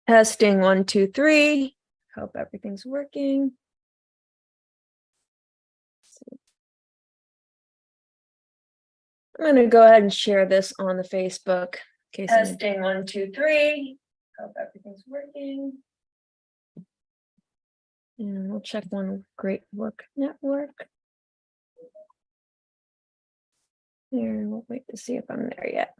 Testing 1, 2, 3. Hope everything's working. I'm going to go ahead and share this on the Facebook. Testing 1, 2, 3. Hope everything's working. And we'll check One Great Work Network. There, we'll wait to see if I'm there yet.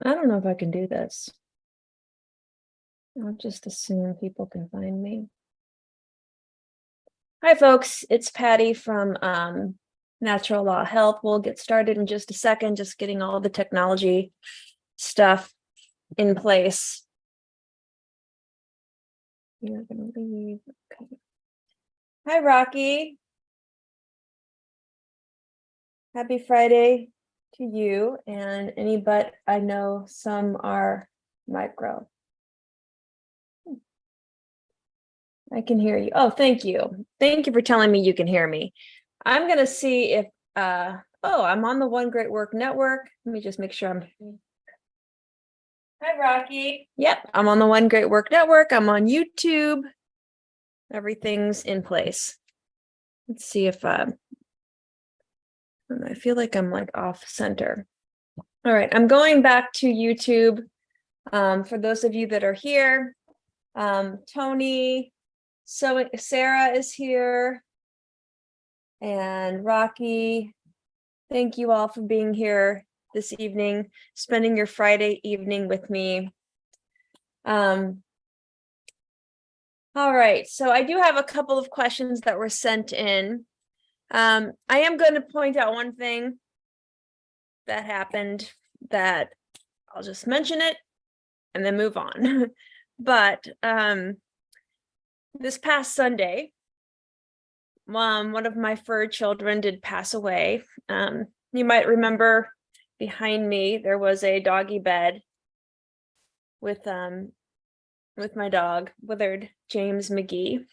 I don't know if I can do this. I'll just assume people can find me. Hi, folks. It's Patty from Natural Law Health. We'll get started in just a second, just getting all the technology stuff in place. You're going to leave. Okay. Hi, Rocky. Happy Friday to you and any, but I know some are micro. I can hear you. Oh, thank you. Thank you for telling me you can hear me. I'm going to see if, I'm on the One Great Work Network. Let me just make sure I'm. Hi, Rocky. Yep, I'm on the One Great Work Network. I'm on YouTube. Everything's in place. Let's see if, I feel like I'm like off center. All right, I'm going back to YouTube. For those of you that are here, Tony, so Sarah is here, and Rocky. Thank you all for being here this evening, spending your Friday evening with me. All right, so I do have a couple of questions that were sent in. I am going to point out one thing that happened that I'll just mention it and then move on. But this past Sunday, one of my fur children did pass away. You might remember behind me there was a doggy bed with my dog, Willard James McGee,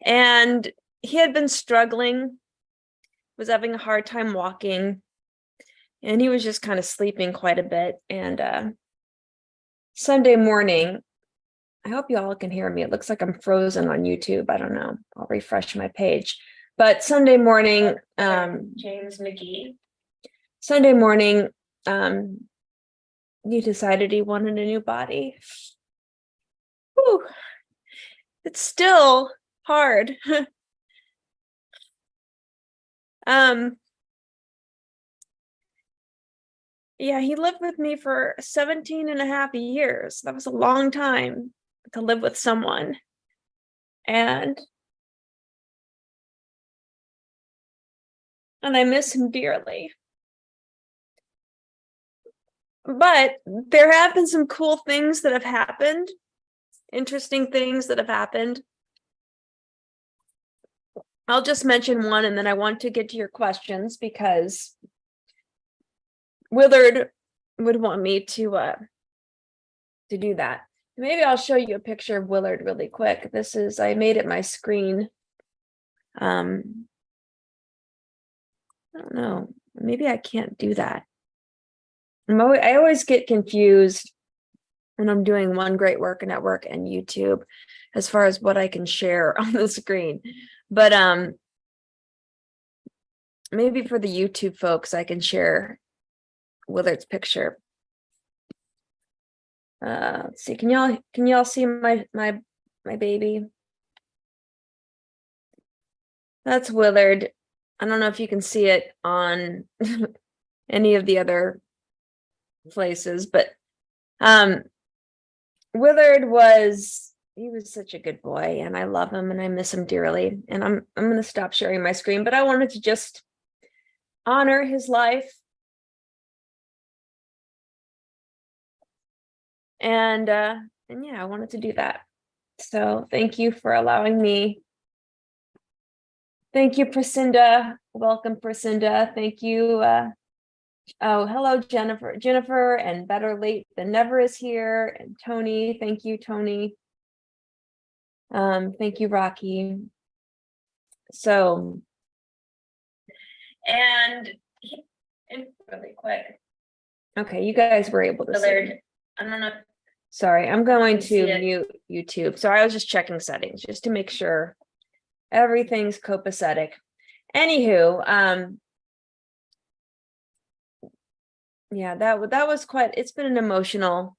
and he had been struggling, was having a hard time walking, and he was just kind of sleeping quite a bit. And Sunday morning, I hope you all can hear me. It looks like I'm frozen on YouTube. I don't know. I'll refresh my page. But Sunday morning, James McGee. Sunday morning, he decided he wanted a new body. Whew. It's still hard. Yeah, he lived with me for 17 and a half years. That was a long time to live with someone. And I miss him dearly. But there have been some cool things that have happened, interesting things that have happened. I'll just mention one, and then I want to get to your questions because Willard would want me to do that. Maybe I'll show you a picture of Willard really quick. This is, I made it my screen. I don't know, maybe I can't do that. I always get confused when I'm doing One Great Work Network and YouTube as far as what I can share on the screen. But maybe for the YouTube folks, I can share Willard's picture. Let's see, can y'all see my baby? That's Willard. I don't know if you can see it on any of the other places, but Willard was such a good boy, and I love him and I miss him dearly. And I'm going to stop sharing my screen, but I wanted to just honor his life. And yeah, I wanted to do that. So thank you for allowing me. Thank you, Priscinda. Welcome, Priscinda. Thank you. Oh, hello, Jennifer. Jennifer and Better Late Than Never is here. And Tony. Thank you, Tony. Thank you, Rocky. So, and really quick. Okay, you guys were able to see. I don't know. Sorry, I'm going to mute YouTube. So I was just checking settings just to make sure everything's copacetic. Anywho, yeah, that was quite, it's been an emotional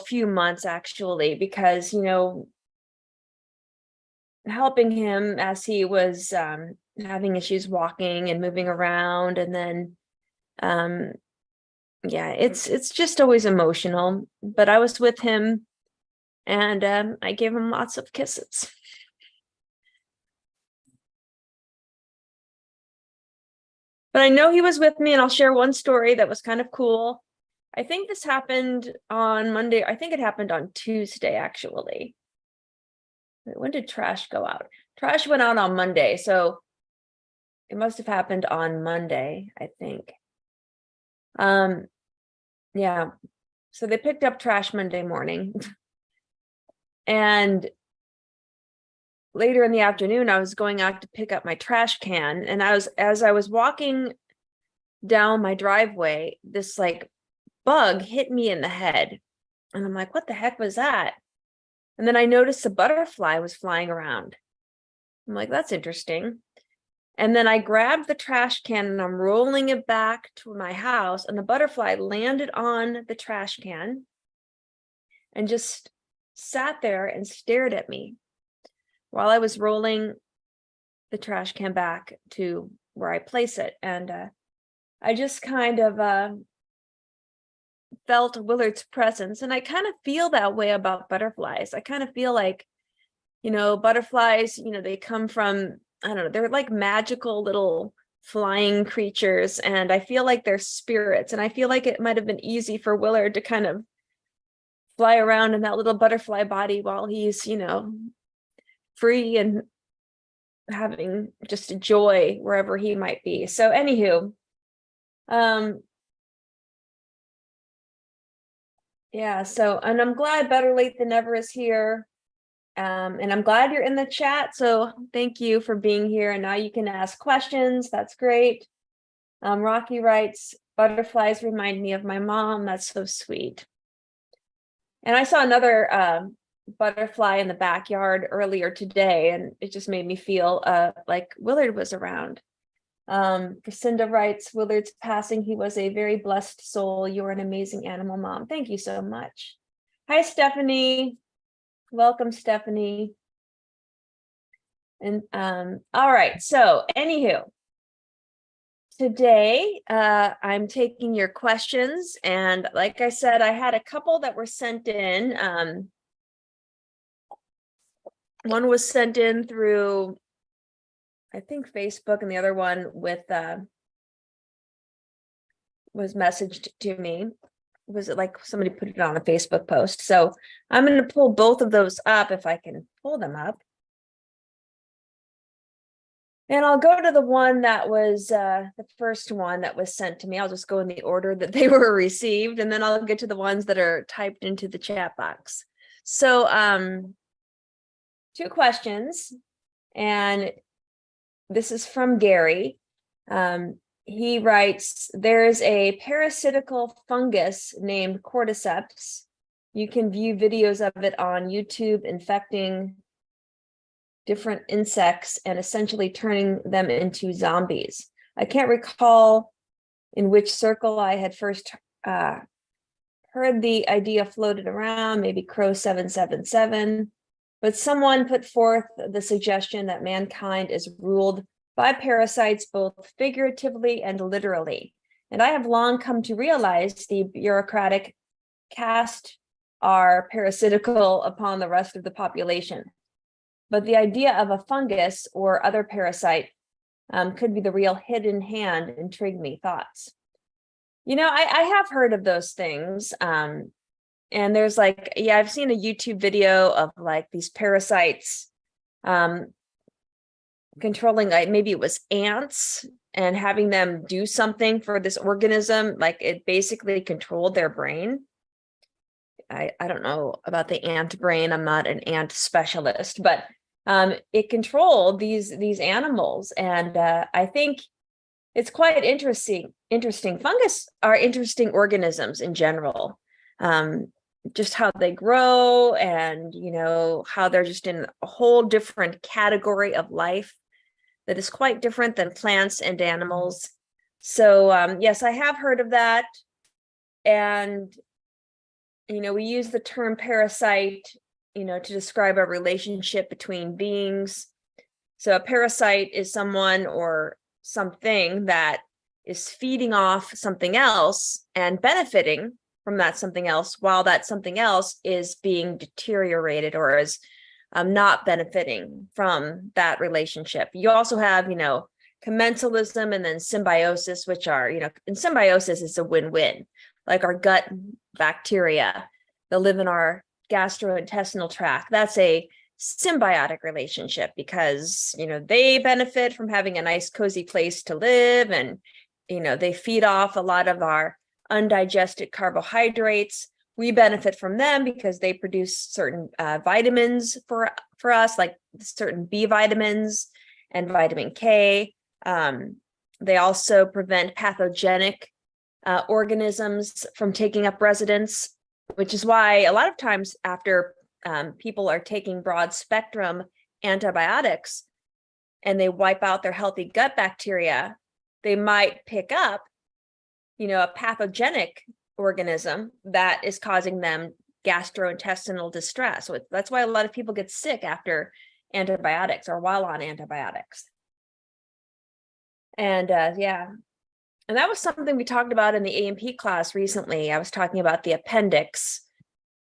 few months actually, because, you know, helping him as he was having issues walking and moving around, and then yeah, it's just always emotional. But I was with him, and I gave him lots of kisses. But I know he was with me, and I'll share one story that was kind of cool. I think this happened on Monday. I think it happened on Tuesday, actually. When did trash go out? Trash went out on Monday, so it must have happened on Monday, I think. Yeah. So they picked up trash Monday morning. And later in the afternoon, I was going out to pick up my trash can, and as I was walking down my driveway, this like bug hit me in the head. And I'm like, what the heck was that? And then I noticed a butterfly was flying around. I'm like, that's interesting. And then I grabbed the trash can and I'm rolling it back to my house, and the butterfly landed on the trash can and just sat there and stared at me while I was rolling the trash can back to where I place it. And I just kind of felt Willard's presence. And I kind of feel that way about butterflies. I kind of feel like, you know, butterflies, you know, they come from, I don't know, they're like magical little flying creatures. And I feel like they're spirits. And I feel like it might have been easy for Willard to kind of fly around in that little butterfly body while he's, you know, free and having just a joy wherever he might be. So anywho, yeah, so, and I'm glad Better Late Than Never is here. And I'm glad you're in the chat. So thank you for being here. And now you can ask questions. That's great. Rocky writes, butterflies remind me of my mom. That's so sweet. And I saw another butterfly in the backyard earlier today, and it just made me feel like Willard was around. Jacinda writes, Willard's passing, he was a very blessed soul. You're an amazing animal mom. Thank you so much. Hi, Stephanie. Welcome, Stephanie. And all right, so anywho, today I'm taking your questions, and like I said, I had a couple that were sent in. One was sent in through, I think, Facebook, and the other one with was messaged to me. Was it like somebody put it on a Facebook post? So I'm going to pull both of those up if I can pull them up. And I'll go to the one that was the first one that was sent to me. I'll just go in the order that they were received, and then I'll get to the ones that are typed into the chat box. So 2 questions, and this is from Gary. He writes, there's a parasitical fungus named cordyceps. You can view videos of it on YouTube, infecting different insects and essentially turning them into zombies. I can't recall in which circle I had first heard the idea floated around, maybe Crow 777, but someone put forth the suggestion that mankind is ruled by parasites both figuratively and literally. And I have long come to realize the bureaucratic caste are parasitical upon the rest of the population. But the idea of a fungus or other parasite could be the real hidden hand. Intrigued me. Thoughts? You know, I have heard of those things. And there's like, yeah, I've seen a YouTube video of like these parasites controlling, like maybe it was ants, and having them do something for this organism. Like it basically controlled their brain. I don't know about the ant brain. I'm not an ant specialist, but it controlled these animals. And I think it's quite interesting. Fungus are interesting organisms in general. Just how they grow and, how they're just in a whole different category of life that is quite different than plants and animals. So yes, I have heard of that. And, we use the term parasite, to describe a relationship between beings. So a parasite is someone or something that is feeding off something else and benefiting from that something else, while that something else is being deteriorated or is not benefiting from that relationship. You also have, commensalism and then symbiosis, which are, in symbiosis is a win-win. Like our gut bacteria that live in our gastrointestinal tract. That's a symbiotic relationship because, they benefit from having a nice cozy place to live, and, they feed off a lot of our undigested carbohydrates. We benefit from them because they produce certain vitamins for us, like certain B vitamins and vitamin K. They also prevent pathogenic organisms from taking up residence, which is why a lot of times after people are taking broad spectrum antibiotics and they wipe out their healthy gut bacteria, they might pick up, a pathogenic organism that is causing them gastrointestinal distress. So that's why a lot of people get sick after antibiotics or while on antibiotics. And and that was something we talked about in the A&P class recently. I was talking about the appendix.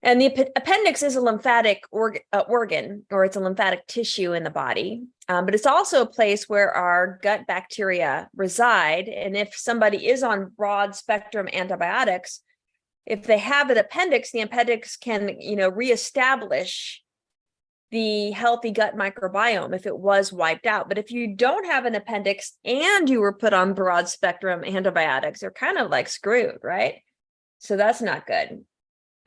And the appendix is a lymphatic organ, or it's a lymphatic tissue in the body. But it's also a place where our gut bacteria reside. And if somebody is on broad spectrum antibiotics, if they have an appendix, the appendix can, reestablish the healthy gut microbiome if it was wiped out. But if you don't have an appendix and you were put on broad spectrum antibiotics, you're kind of like screwed, right? So that's not good.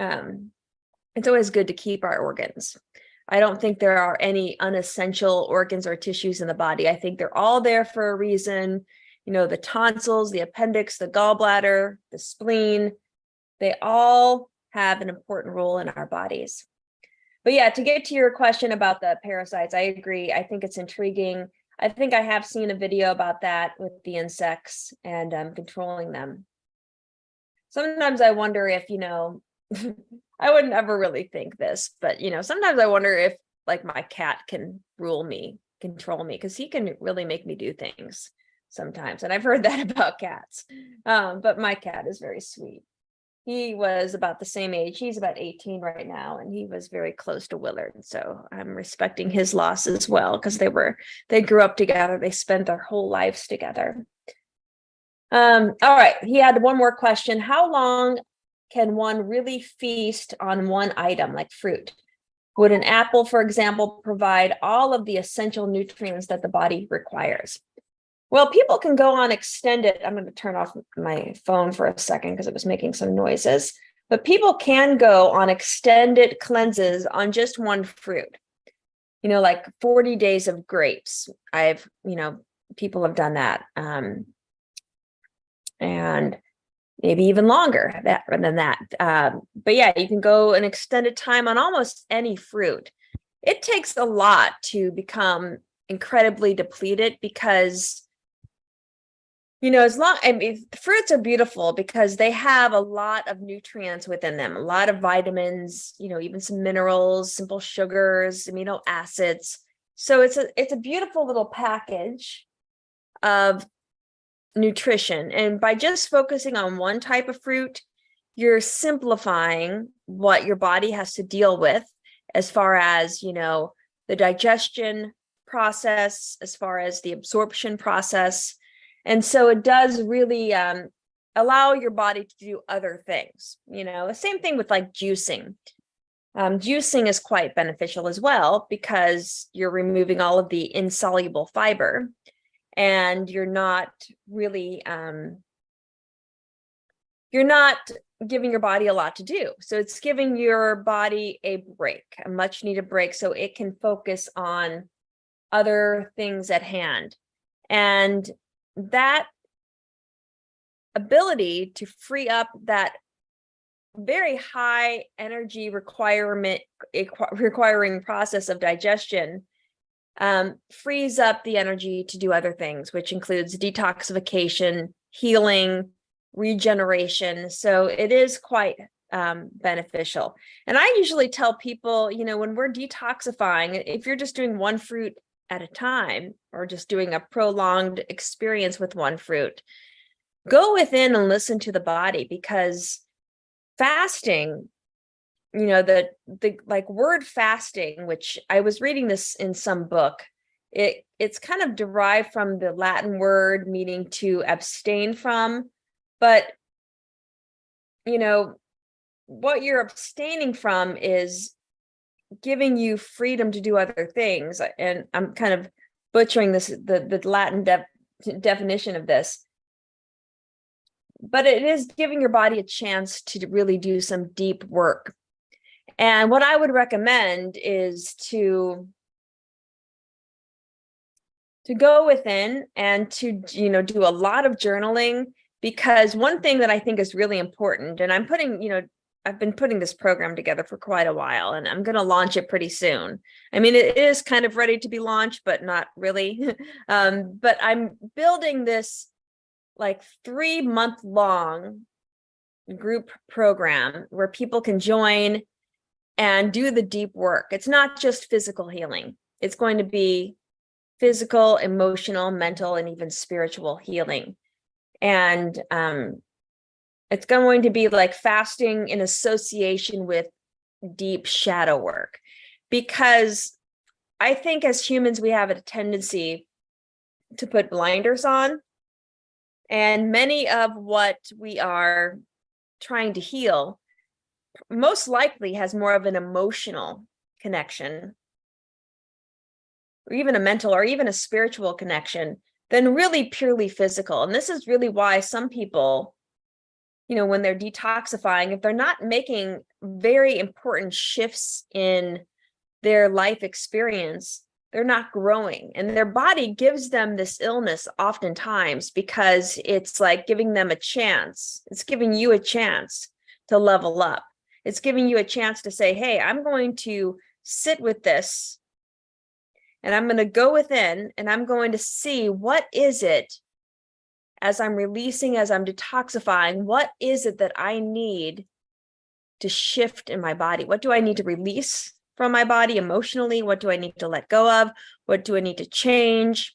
It's always good to keep our organs. I don't think there are any unessential organs or tissues in the body. I think they're all there for a reason. The tonsils, the appendix, the gallbladder, the spleen, they all have an important role in our bodies. But yeah, to get to your question about the parasites, I agree. I think it's intriguing. I think I have seen a video about that with the insects and controlling them. Sometimes I wonder if, I would never really think this, but, sometimes I wonder if like my cat can control me, because he can really make me do things sometimes. And I've heard that about cats. But my cat is very sweet. He was about the same age. He's about 18 right now, and he was very close to Willard. So I'm respecting his loss as well, because they grew up together. They spent their whole lives together. All right. He had one more question. How long can one really feast on one item like fruit? Would an apple, for example, provide all of the essential nutrients that the body requires? Well, people can go on extended. I'm going to turn off my phone for a second because it was making some noises. But people can go on extended cleanses on just one fruit. Like 40 days of grapes. People have done that. And maybe even longer than that. But yeah, you can go an extended time on almost any fruit. It takes a lot to become incredibly depleted because, fruits are beautiful because they have a lot of nutrients within them, a lot of vitamins, even some minerals, simple sugars, amino acids. So it's a beautiful little package of nutrition. And by just focusing on one type of fruit, you're simplifying what your body has to deal with as far as, the digestion process, as far as the absorption process. And so it does really allow your body to do other things. The same thing with like juicing. Juicing is quite beneficial as well because you're removing all of the insoluble fiber. And you're not really, you're not giving your body a lot to do. So it's giving your body a break, a much needed break, so it can focus on other things at hand. And that ability to free up that very high energy requiring process of digestion frees up the energy to do other things, which includes detoxification, healing, regeneration. So it is quite beneficial. And I usually tell people, when we're detoxifying, if you're just doing one fruit at a time, or just doing a prolonged experience with one fruit, go within and listen to the body, because fasting, the like word fasting, which I was reading this in some book, it's kind of derived from the Latin word meaning to abstain from, but what you're abstaining from is giving you freedom to do other things. And I'm kind of butchering this, the Latin definition of this, but it is giving your body a chance to really do some deep work. And what I would recommend is to go within and to, do a lot of journaling, because one thing that I think is really important, and I've been putting this program together for quite a while, and I'm going to launch it pretty soon. I mean, it is kind of ready to be launched, but not really. But I'm building this like 3-month-long group program where people can join and do the deep work. It's not just physical healing. It's going to be physical, emotional, mental, and even spiritual healing. And it's going to be like fasting in association with deep shadow work, because I think as humans, we have a tendency to put blinders on, and many of what we are trying to heal most likely has more of an emotional connection, or even a mental, or even a spiritual connection, than really purely physical. And this is really why some people, when they're detoxifying, if they're not making very important shifts in their life experience, they're not growing. And their body gives them this illness oftentimes because it's like giving them a chance. It's giving you a chance to level up. It's giving you a chance to say, hey, I'm going to sit with this, and I'm going to go within, and I'm going to see, what is it, as I'm releasing, as I'm detoxifying, what is it that I need to shift in my body? What do I need to release from my body emotionally? What do I need to let go of? What do I need to change?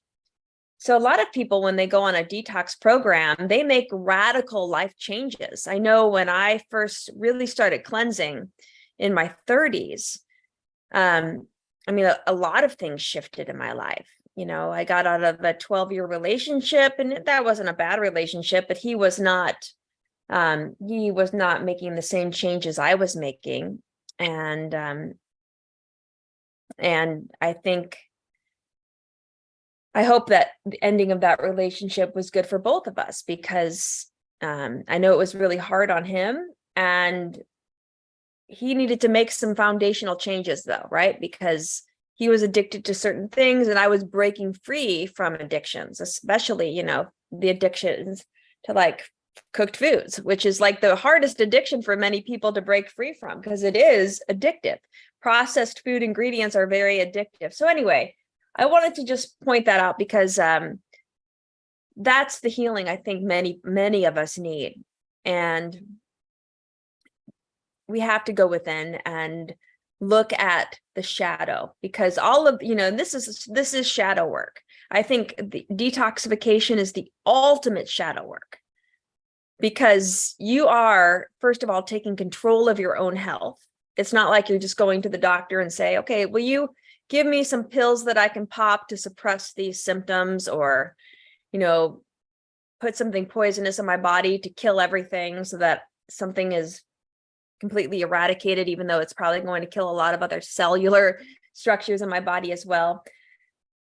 So a lot of people, when they go on a detox program, they make radical life changes. I know when I first really started cleansing in my 30s, a lot of things shifted in my life. I got out of a 12-year relationship, and that wasn't a bad relationship, but he was not making the same changes I was making. And I hope that the ending of that relationship was good for both of us, because I know it was really hard on him, and he needed to make some foundational changes, though, right? Because he was addicted to certain things, and I was breaking free from addictions, especially, the addictions to like cooked foods, which is like the hardest addiction for many people to break free from, because it is addictive. Processed food ingredients are very addictive. So anyway, I wanted to just point that out, because that's the healing I think many of us need. And we have to go within and look at the shadow, because all of, this is shadow work. I think the detoxification is the ultimate shadow work, because you are, first of all, taking control of your own health. It's not like you're just going to the doctor and say, okay, will you give me some pills that I can pop to suppress these symptoms, or, put something poisonous in my body to kill everything so that something is completely eradicated, even though it's probably going to kill a lot of other cellular structures in my body as well.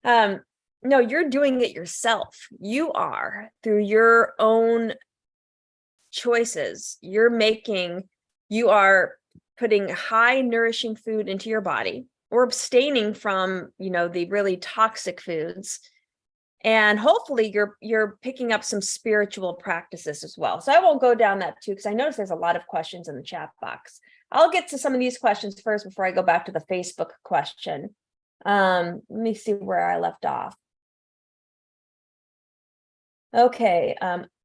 No, you're doing it yourself. You are, through your own choices you're making. You are putting high nourishing food into your body, or abstaining from, the really toxic foods. And hopefully you're picking up some spiritual practices as well. So I won't go down that too, because I notice there's a lot of questions in the chat box. I'll get to some of these questions first before I go back to the Facebook question. Let me see where I left off. Okay,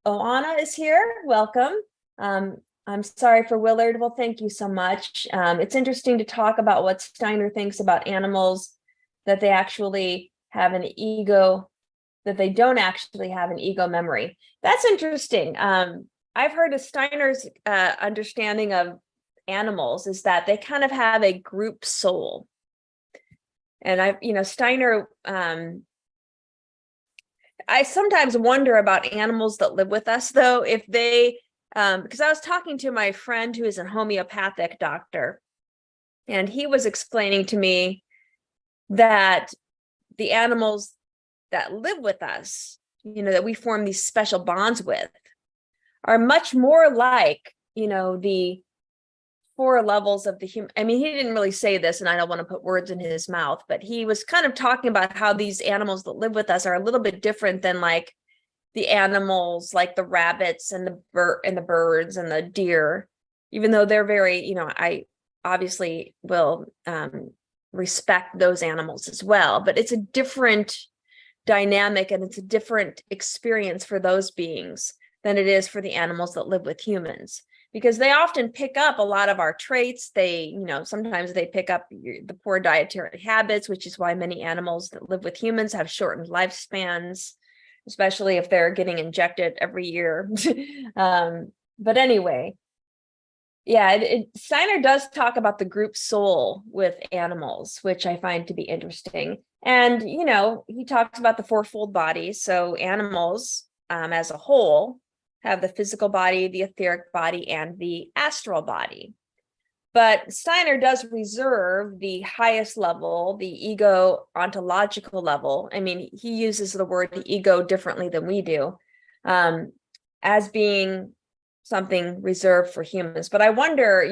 Oana is here. Welcome. I'm sorry for Willard. Well, thank you so much. It's interesting to talk about what Steiner thinks about animals, that they actually have an ego, that they don't actually have an ego memory. That's interesting. I've heard of Steiner's understanding of animals is that they kind of have a group soul. And Steiner, I sometimes wonder about animals that live with us, though, if they, because I was talking to my friend who is a homeopathic doctor, and he was explaining to me that the animals that live with us, that we form these special bonds with, are much more like, the 4 levels of the human. I mean, he didn't really say this, and I don't want to put words in his mouth, but he was kind of talking about how these animals that live with us are a little bit different than like the animals, like the rabbits and the birds and the deer, even though they're very, I obviously will respect those animals as well, but it's a different dynamic and it's a different experience for those beings than it is for the animals that live with humans, because they often pick up a lot of our traits. They, sometimes they pick up the poor dietary habits, which is why many animals that live with humans have shortened lifespans, especially if they're getting injected every year. But anyway, yeah, Steiner does talk about the group soul with animals, which I find to be interesting. And, he talks about the 4-fold body. So animals as a whole have the physical body, the etheric body, and the astral body. But Steiner does reserve the highest level, the ego ontological level. I mean, he uses the word ego differently than we do, as being something reserved for humans. But I wonder,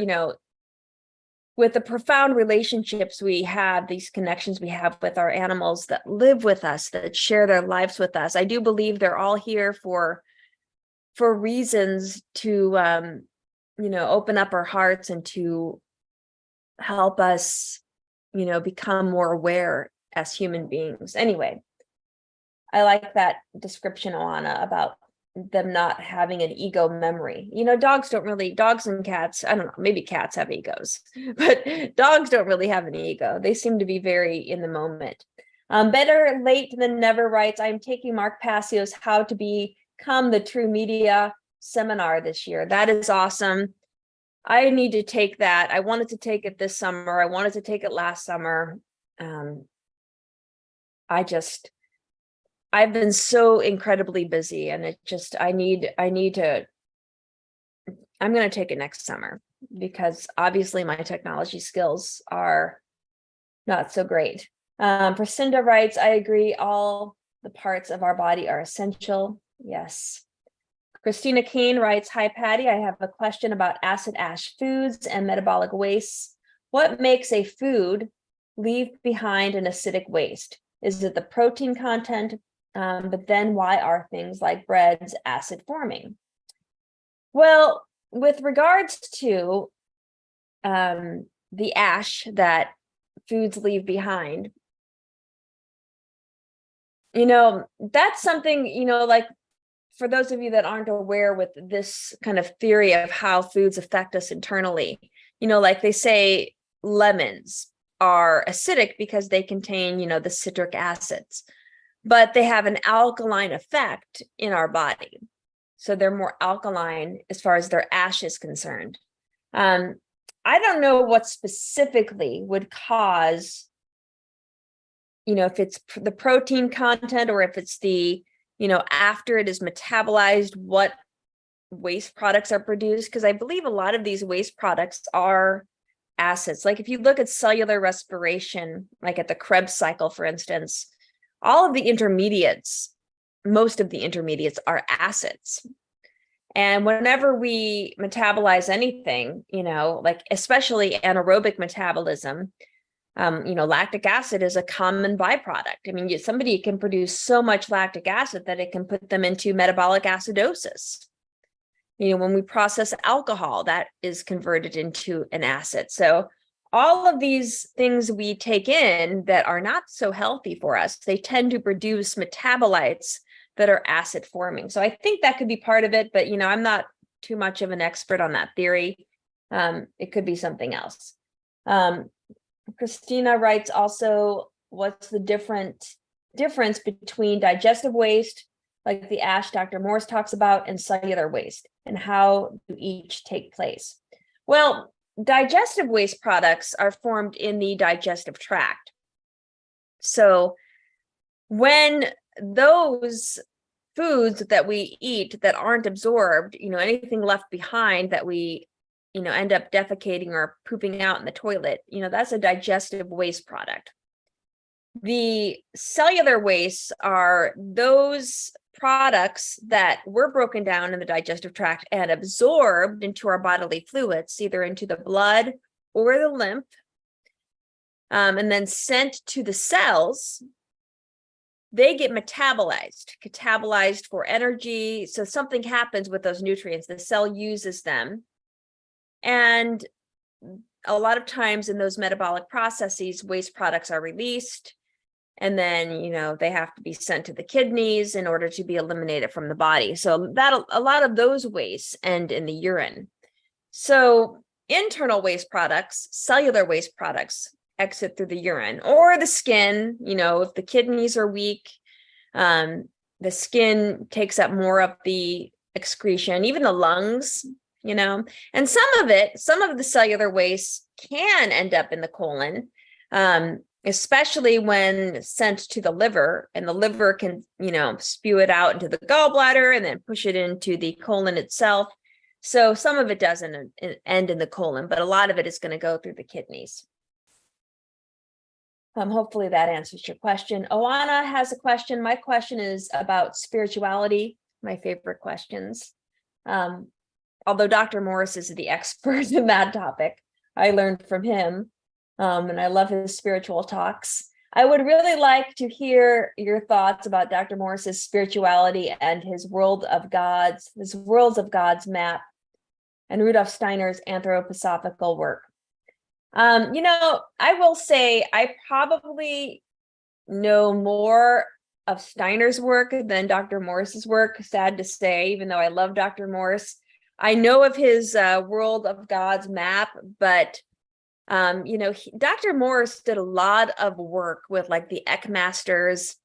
with the profound relationships we have, these connections we have with our animals that live with us, that share their lives with us, I do believe they're all here for reasons to, open up our hearts and to help us, become more aware as human beings. Anyway, I like that description, Oana, about them not having an ego memory. Dogs and cats, I don't know, maybe cats have egos, but dogs don't really have an ego. They seem to be very in the moment. Better late than never writes, I'm taking Mark Passio's How to Become the True Media seminar this year. That is awesome. I need to take that. I wanted to take it this summer. I wanted to take it last summer. I've been so incredibly busy, and I'm going to take it next summer, because obviously my technology skills are not so great. Priscinda writes, I agree. All the parts of our body are essential. Yes. Christina Kane writes, hi, Patty. I have a question about acid ash foods and metabolic wastes. What makes a food leave behind an acidic waste? Is it the protein content? But then why are things like breads acid forming? Well, with regards to the ash that foods leave behind, that's something, like, for those of you that aren't aware with this kind of theory of how foods affect us internally, like they say lemons are acidic because they contain, the citric acids, but they have an alkaline effect in our body. So they're more alkaline as far as their ash is concerned. I don't know what specifically would cause, if it's the protein content or if it's the, after it is metabolized, what waste products are produced. Because I believe a lot of these waste products are acids. Like if you look at cellular respiration, like at the Krebs cycle, for instance, all of the intermediates, most of the intermediates are acids. And whenever we metabolize anything, like especially anaerobic metabolism, lactic acid is a common byproduct. I mean, somebody can produce so much lactic acid that it can put them into metabolic acidosis. When we process alcohol, that is converted into an acid. So all of these things we take in that are not so healthy for us, they tend to produce metabolites that are acid forming. So I think that could be part of it, but I'm not too much of an expert on that theory. It could be something else. Christina writes also, what's the difference between digestive waste, like the ash Dr. Morse talks about, and cellular waste, and how do each take place? Well, digestive waste products are formed in the digestive tract. So when those foods that we eat that aren't absorbed, anything left behind that we end up defecating or pooping out in the toilet, that's a digestive waste product. The cellular wastes are those products that were broken down in the digestive tract and absorbed into our bodily fluids, either into the blood or the lymph, and then sent to the cells. They get catabolized for energy. So something happens with those nutrients. The cell uses them. And a lot of times in those metabolic processes, waste products are released. And then, they have to be sent to the kidneys in order to be eliminated from the body. So that a lot of those wastes end in the urine. So internal waste products, cellular waste products, exit through the urine or the skin. If the kidneys are weak, the skin takes up more of the excretion, even the lungs, and some of the cellular waste can end up in the colon, especially when sent to the liver, and the liver can, spew it out into the gallbladder and then push it into the colon itself. So some of it doesn't end in the colon, but a lot of it is going to go through the kidneys. Hopefully that answers your question. Oana has a question. My question is about spirituality, my favorite questions. Although Dr. Morse is the expert in that topic, I learned from him, and I love his spiritual talks. I would really like to hear your thoughts about Dr. Morse's spirituality and his worlds of God's map, and Rudolf Steiner's anthroposophical work. I will say I probably know more of Steiner's work than Dr. Morse's work, sad to say, even though I love Dr. Morse. I know of his World of God's map, but, Dr. Morse did a lot of work with like the Eckmasters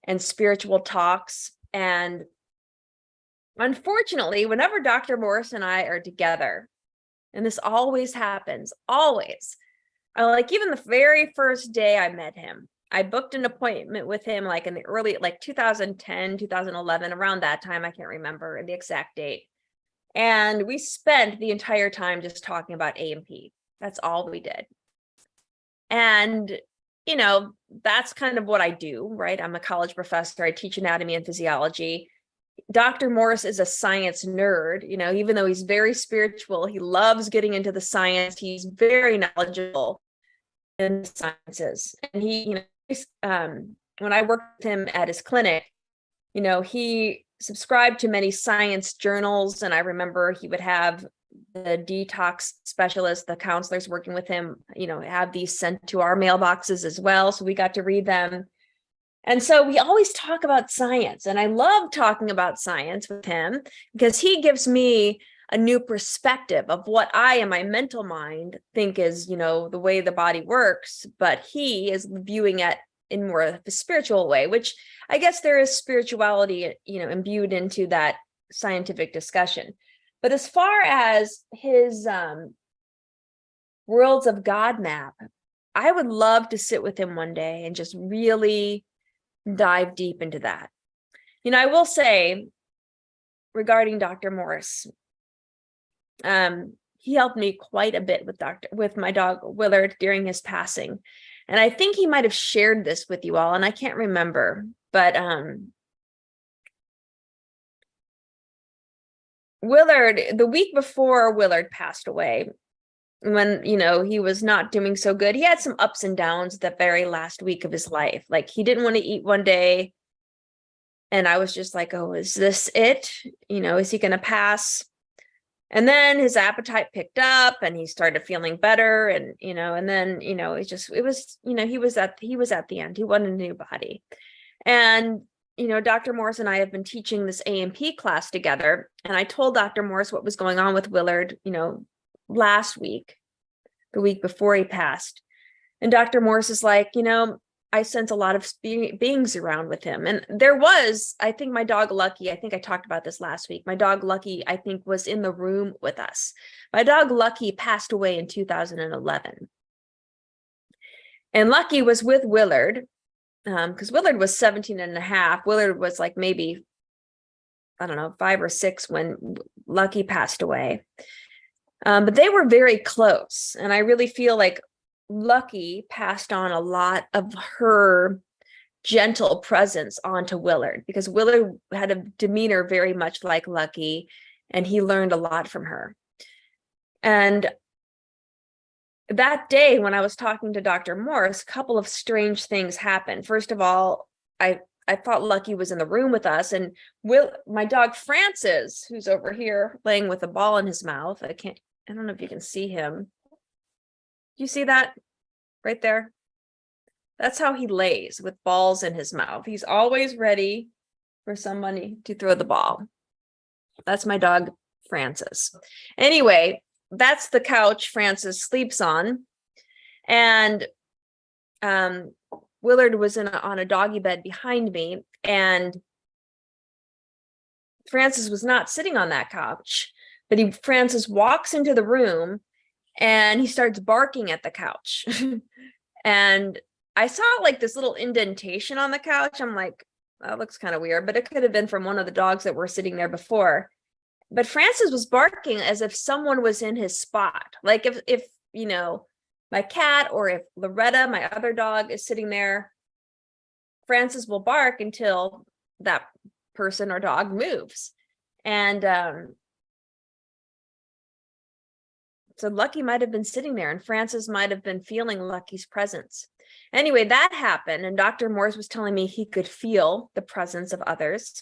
and spiritual talks. And unfortunately, whenever Dr. Morse and I are together, and this always happens, always. Even the very first day I met him, I booked an appointment with him like in the early, 2010, 2011, around that time. I can't remember the exact date. And we spent the entire time just talking about A&P. That's all we did. And, that's kind of what I do, right? I'm a college professor. I teach anatomy and physiology. Dr. Morse is a science nerd, even though he's very spiritual, he loves getting into the science. He's very knowledgeable in the sciences. And he, when I worked with him at his clinic, he subscribed to many science journals. And I remember he would have the detox specialists, the counselors working with him, have these sent to our mailboxes as well. So we got to read them. And so we always talk about science, and I love talking about science with him because he gives me a new perspective of what I, in my mental mind, think is, the way the body works, but he is viewing it in more of a spiritual way, which I guess there is spirituality, imbued into that scientific discussion. But as far as his Worlds of God map, I would love to sit with him one day and just really dive deep into that. I will say regarding Dr. Morse, he helped me quite a bit with my dog Willard during his passing. And I think he might have shared this with you all, and I can't remember, but Willard, the week before Willard passed away, when, he was not doing so good, he had some ups and downs the very last week of his life. Like, he didn't want to eat one day. And I was just like, oh, is this it? Is he going to pass? And then his appetite picked up and he started feeling better. And, and then, he was at the end. He wanted a new body. And, Dr. Morse and I have been teaching this A&P class together. And I told Dr. Morse what was going on with Willard, last week, the week before he passed. And Dr. Morse is like, I sense a lot of beings around with him. And there was, I think my dog Lucky, I think I talked about this last week. My dog Lucky, I think, was in the room with us. My dog Lucky passed away in 2011. And Lucky was with Willard, because Willard was 17 and a half. Willard was like maybe, I don't know, 5 or 6 when Lucky passed away. But they were very close. And I really feel like Lucky passed on a lot of her gentle presence onto Willard, because Willard had a demeanor very much like Lucky, and he learned a lot from her. And that day when I was talking to Dr. Morse, a couple of strange things happened. First of all, I thought Lucky was in the room with us, and my dog Francis, who's over here laying with a ball in his mouth. I don't know if you can see him. You see that right there? That's how he lays, with balls in his mouth. He's always ready for somebody to throw the ball. That's my dog, Francis. Anyway, that's the couch Francis sleeps on. And Willard was on a doggy bed behind me, and Francis was not sitting on that couch, but Francis walks into the room and he starts barking at the couch. And I saw like this little indentation on the couch. I'm like, that looks kind of weird, but it could have been from one of the dogs that were sitting there before. But Francis was barking as if someone was in his spot. Like if my cat, or if Loretta, my other dog, is sitting there, Francis will bark until that person or dog moves. And so Lucky might have been sitting there, and Francis might have been feeling Lucky's presence. Anyway, that happened, and Dr. Morse was telling me he could feel the presence of others.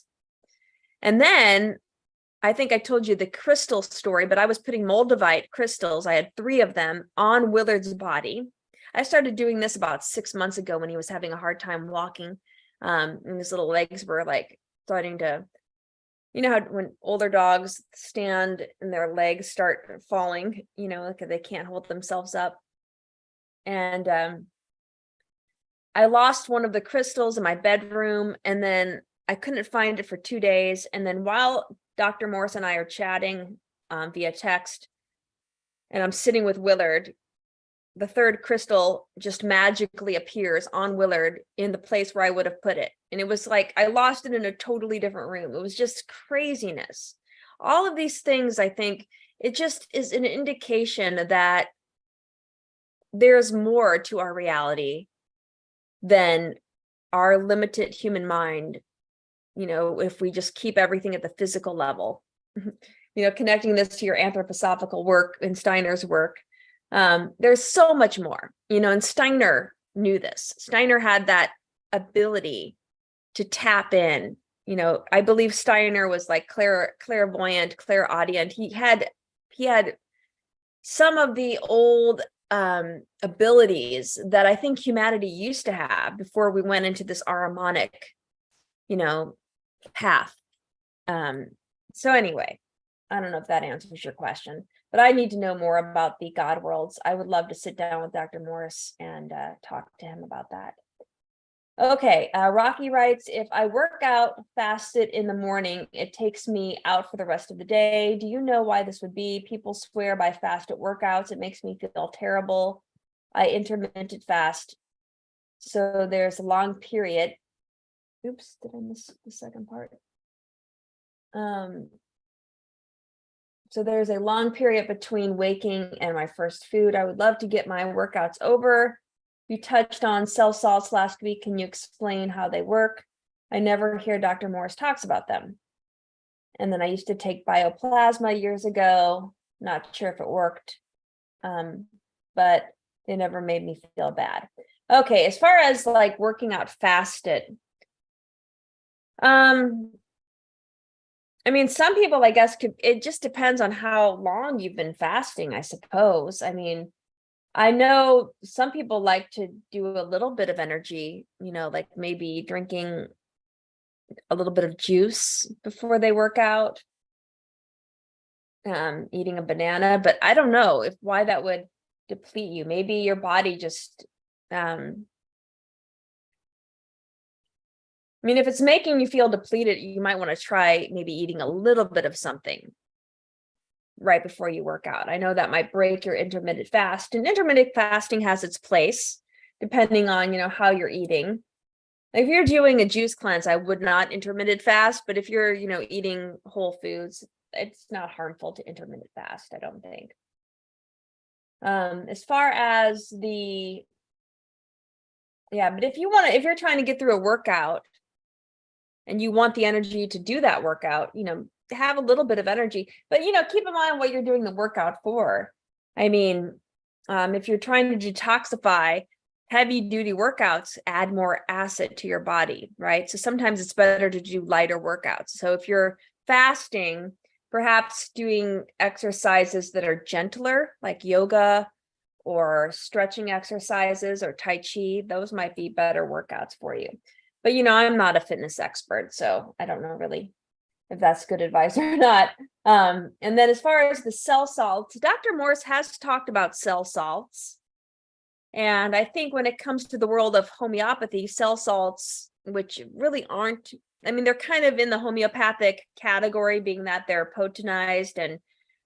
And then I think I told you the crystal story, but I was putting moldavite crystals. I had 3 of them on Willard's body. I started doing this about 6 months ago when he was having a hard time walking. And his little legs were like starting to, how when older dogs stand and their legs start falling, like they can't hold themselves up. And I lost one of the crystals in my bedroom, and then I couldn't find it for 2 days. And then while Dr. Morse and I are chatting via text, and I'm sitting with Willard, the 3rd crystal just magically appears on Willard in the place where I would have put it. And it was like I lost it in a totally different room. It was just craziness. All of these things, I think, it just is an indication that there's more to our reality than our limited human mind. If we just keep everything at the physical level, connecting this to your anthroposophical work and Steiner's work, there's so much more, and Steiner knew this. Steiner had that ability to tap in. I believe Steiner was like clairvoyant, clairaudient. He had some of the old abilities that I think humanity used to have before we went into this Ahrimanic, path. So anyway, I don't know if that answers your question, but I need to know more about the God worlds. I would love to sit down with Dr. Morse and talk to him about that. Okay, Rocky writes, if I work out fasted in the morning, it takes me out for the rest of the day. Do you know why this would be? People swear by fasted workouts. It makes me feel terrible. I intermittent fast. So there's a long period. Oops, did I miss the second part? So there's a long period between waking and my first food. I would love to get my workouts over. You touched on cell salts last week. Can you explain how they work? I never hear Dr. Morse talks about them. And then I used to take Bioplasma years ago. Not sure if it worked, but they never made me feel bad. Okay, as far as like working out fasted, I mean, some people, I guess, it just depends on how long you've been fasting, I suppose. I mean, I know some people like to do a little bit of energy, like maybe drinking a little bit of juice before they work out, eating a banana, but I don't know why that would deplete you. Maybe your body just, I mean, if it's making you feel depleted, you might want to try maybe eating a little bit of something right before you work out. I know that might break your intermittent fast, and intermittent fasting has its place depending on, how you're eating. If you're doing a juice cleanse, I would not intermittent fast, but if you're, eating whole foods, it's not harmful to intermittent fast, I don't think. As far as but if you're trying to get through a workout and you want the energy to do that workout, have a little bit of energy, but keep in mind what you're doing the workout for. I mean, if you're trying to detoxify, heavy duty workouts add more acid to your body, right? So sometimes it's better to do lighter workouts. So if you're fasting, perhaps doing exercises that are gentler, like yoga or stretching exercises or Tai Chi, those might be better workouts for you. But, I'm not a fitness expert, so I don't know really if that's good advice or not. And then as far as the cell salts, Dr. Morse has talked about cell salts. And I think when it comes to the world of homeopathy, cell salts, which really aren't, I mean, they're kind of in the homeopathic category, being that they're potenized and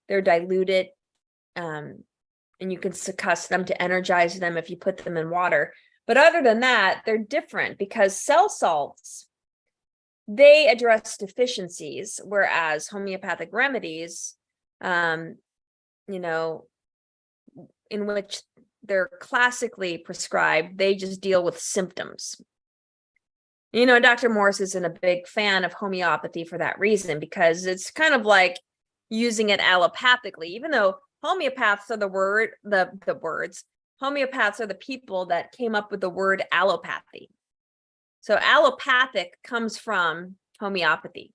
they're diluted. And you can succuss them to energize them if you put them in water. But other than that, they're different because cell salts, they address deficiencies, whereas homeopathic remedies, in which they're classically prescribed, they just deal with symptoms. Dr. Morse isn't a big fan of homeopathy for that reason, because it's kind of like using it allopathically, even though homeopaths are homeopaths are the people that came up with the word allopathy. So allopathic comes from homeopathy.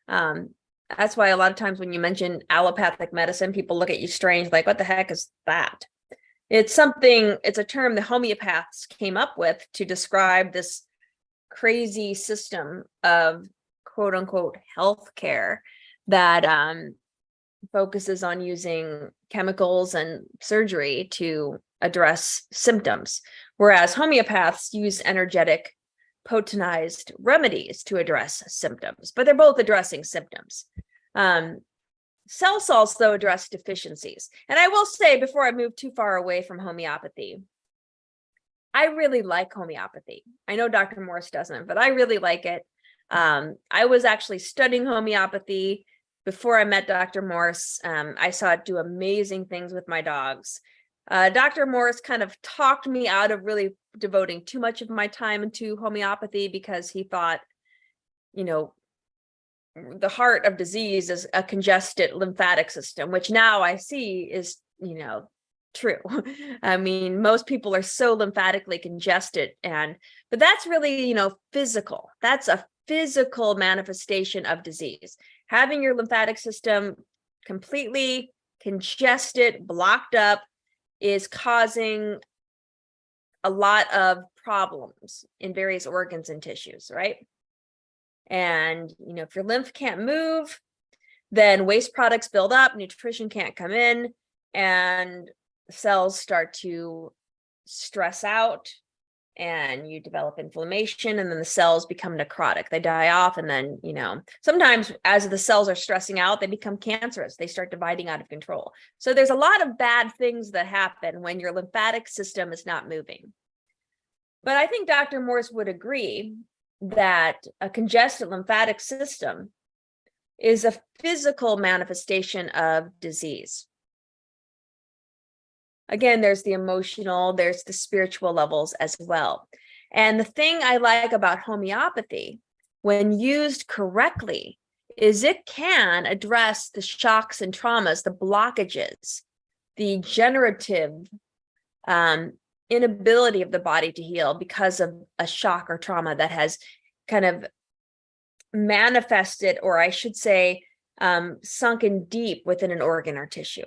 That's why a lot of times when you mention allopathic medicine, people look at you strange, like, what the heck is that? It's a term the homeopaths came up with to describe this crazy system of quote unquote healthcare that focuses on using chemicals and surgery to address symptoms, whereas homeopaths use energetic potenized remedies to address symptoms, but they're both addressing symptoms. Cell salts, though, address deficiencies. And I will say, before I move too far away from homeopathy, I really like homeopathy. I know Dr. Morse doesn't, but I really like it. I was actually studying homeopathy before I met Dr. Morse. I saw it do amazing things with my dogs. Dr. Morse kind of talked me out of really devoting too much of my time into homeopathy, because he thought, the heart of disease is a congested lymphatic system, which now I see is, true. I mean, most people are so lymphatically congested, but that's really, physical. That's a physical manifestation of disease. Having your lymphatic system completely congested, blocked up, is causing a lot of problems in various organs and tissues, right? And, if your lymph can't move, then waste products build up, nutrition can't come in, and cells start to stress out, and you develop inflammation, and then the cells become necrotic. They die off, and then, sometimes as the cells are stressing out, they become cancerous. They start dividing out of control. So there's a lot of bad things that happen when your lymphatic system is not moving. But I think Dr. Morse would agree that a congested lymphatic system is a physical manifestation of disease. Again, there's the emotional, there's the spiritual levels as well. And the thing I like about homeopathy, when used correctly, is it can address the shocks and traumas, the blockages, the generative inability of the body to heal because of a shock or trauma that has kind of manifested, or I should say, sunken deep within an organ or tissue.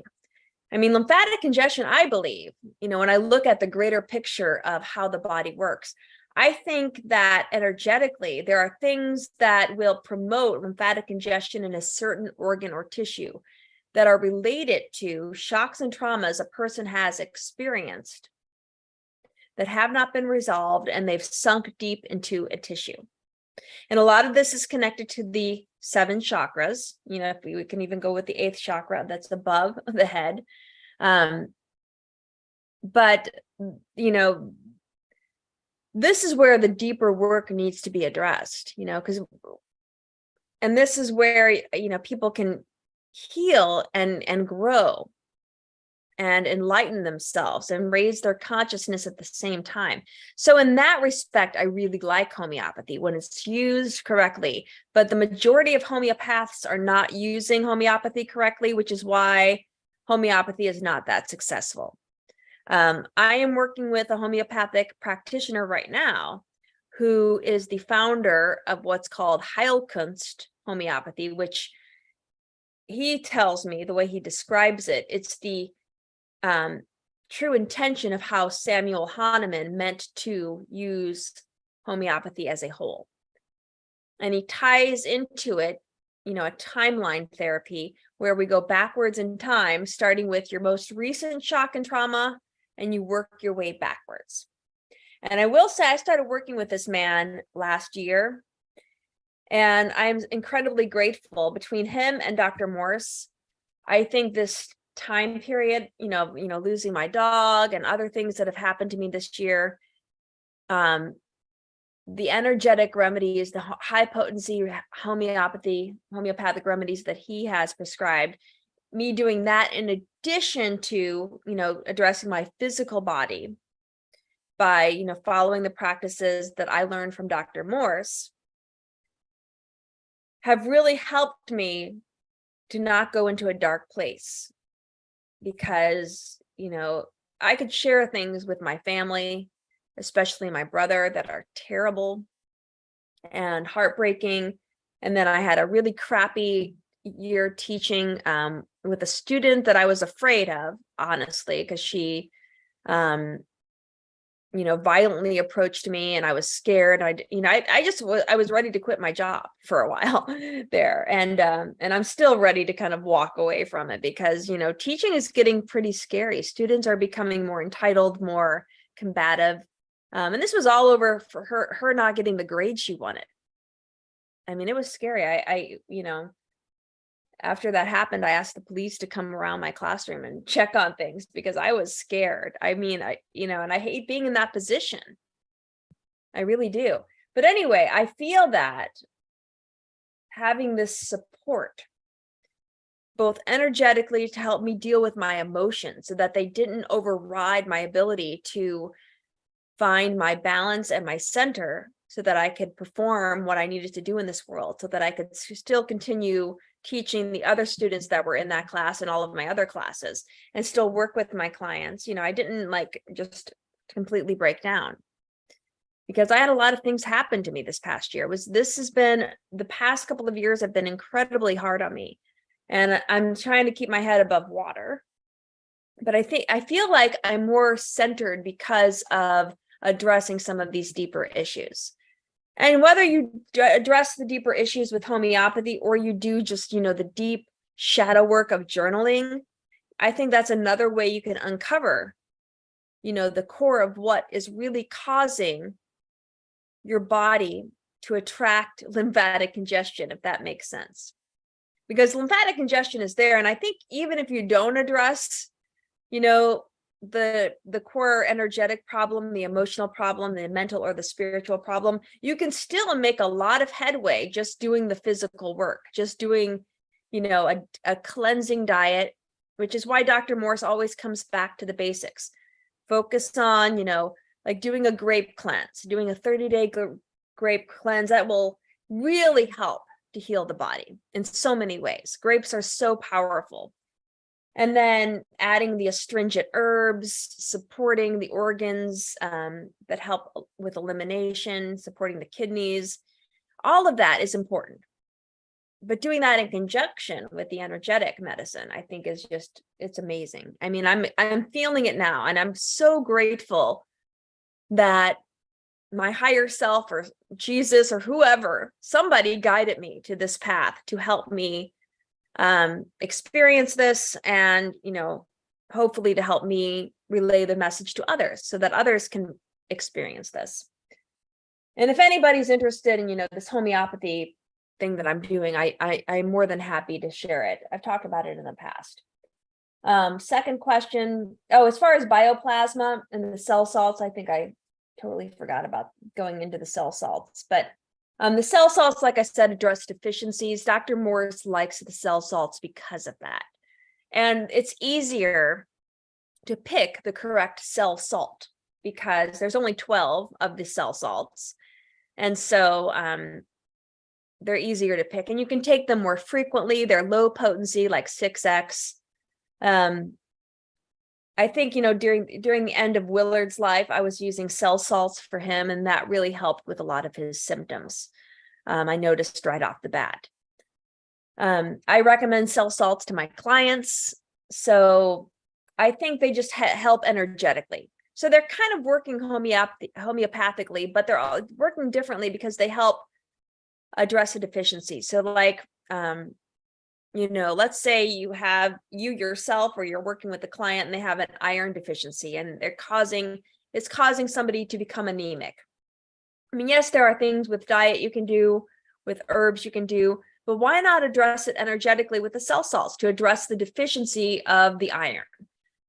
I mean, lymphatic congestion, I believe, when I look at the greater picture of how the body works, I think that energetically, there are things that will promote lymphatic congestion in a certain organ or tissue that are related to shocks and traumas a person has experienced that have not been resolved, and they've sunk deep into a tissue. And a lot of this is connected to the 7 chakras. If we can even go with the 8th chakra that's above the head. But, this is where the deeper work needs to be addressed, and this is where, people can heal and grow and enlighten themselves and raise their consciousness at the same time. So in that respect, I really like homeopathy when it's used correctly, but the majority of homeopaths are not using homeopathy correctly, which is why homeopathy is not that successful. I am working with a homeopathic practitioner right now who is the founder of what's called Heilkunst homeopathy, which he tells me, the way he describes it, it's the true intention of how Samuel Hahnemann meant to use homeopathy as a whole. And he ties into it, a timeline therapy where we go backwards in time, starting with your most recent shock and trauma, and you work your way backwards. And I will say, I started working with this man last year, and I'm incredibly grateful. Between him and Dr. Morse, I think this time period, losing my dog and other things that have happened to me this year, the energetic remedies, the high potency homeopathic remedies that he has prescribed, me doing that in addition to, addressing my physical body by, following the practices that I learned from Dr. Morse, have really helped me to not go into a dark place. Because, I could share things with my family, especially my brother, that are terrible and heartbreaking. And then I had a really crappy year teaching with a student that I was afraid of, honestly, because she, violently approached me, and I was scared. I was ready to quit my job for a while there. And I'm still ready to kind of walk away from it because, teaching is getting pretty scary. Students are becoming more entitled, more combative. And this was all over for her not getting the grade she wanted. I mean, it was scary. I after that happened, I asked the police to come around my classroom and check on things because I was scared. I mean, and I hate being in that position. I really do. But anyway, I feel that having this support, both energetically to help me deal with my emotions so that they didn't override my ability to find my balance and my center so that I could perform what I needed to do in this world, so that I could still continue teaching the other students that were in that class and all of my other classes and still work with my clients. I didn't just completely break down because I had a lot of things happen to me this past year. The past couple of years have been incredibly hard on me, and I'm trying to keep my head above water. But I feel like I'm more centered because of addressing some of these deeper issues. And whether you address the deeper issues with homeopathy or you do just, the deep shadow work of journaling, I think that's another way you can uncover, the core of what is really causing your body to attract lymphatic congestion, if that makes sense. Because lymphatic congestion is there. And I think even if you don't address, the core energetic problem, the emotional problem, the mental or the spiritual problem, you can still make a lot of headway just doing the physical work, just doing, a cleansing diet, which is why Dr. Morse always comes back to the basics. Focus on, like doing a grape cleanse, doing a 30-day grape cleanse that will really help to heal the body in so many ways. Grapes are so powerful. And then adding the astringent herbs, supporting the organs that help with elimination, supporting the kidneys, all of that is important. But doing that in conjunction with the energetic medicine, I think is just, it's amazing. I mean, I'm feeling it now, and I'm so grateful that my higher self or Jesus or whoever, somebody guided me to this path to help me experience this, and, you know, hopefully to help me relay the message to others so that others can experience this. And if anybody's interested in, you know, this homeopathy thing that I'm doing, I'm more than happy to share it. I've talked about it in the past. Second question. Oh, as far as bioplasma and the cell salts, I think I totally forgot about going into the cell salts, but the cell salts, like I said, address deficiencies. Dr. Morse likes the cell salts because of that. And it's easier to pick the correct cell salt because there's only 12 of the cell salts. And so they're easier to pick, and you can take them more frequently. They're low potency, like 6X. I think, you know, during the end of Willard's life, I was using cell salts for him, and that really helped with a lot of his symptoms. I noticed right off the bat. I recommend cell salts to my clients. So I think they just help energetically. So they're kind of working homeopathically, but they're all working differently because they help address a deficiency. So like, you know, let's say you yourself, or you're working with a client and they have an iron deficiency, and it's causing somebody to become anemic. I mean, yes, there are things with diet you can do, with herbs you can do, but why not address it energetically with the cell salts to address the deficiency of the iron?